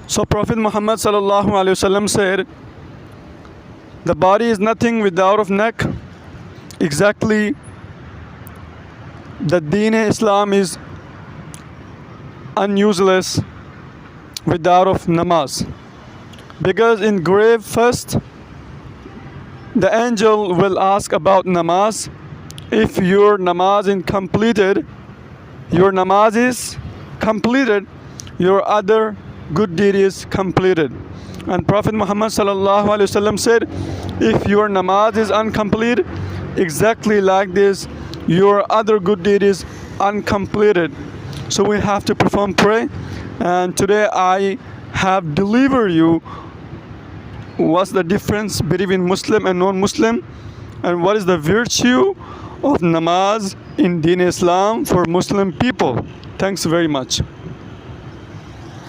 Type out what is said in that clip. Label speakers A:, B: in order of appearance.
A: So Prophet Muhammad sallallahu alaihi wasallam said, the body is nothing without of neck. Exactly, the Deen Islam is unuseless without of namaz. Because in grave first, the angel will ask about namaz. If your namaz is completed, your other good deed is completed. And Prophet Muhammad sallallahu alaihi wasallam said, if your namaz is incomplete, exactly like this, your other good deed is uncompleted. So we have to perform prayer. And today I have delivered you what's the difference between Muslim and non-Muslim, and what is the virtue of namaz in Deen Islam for Muslim people. Thanks very much.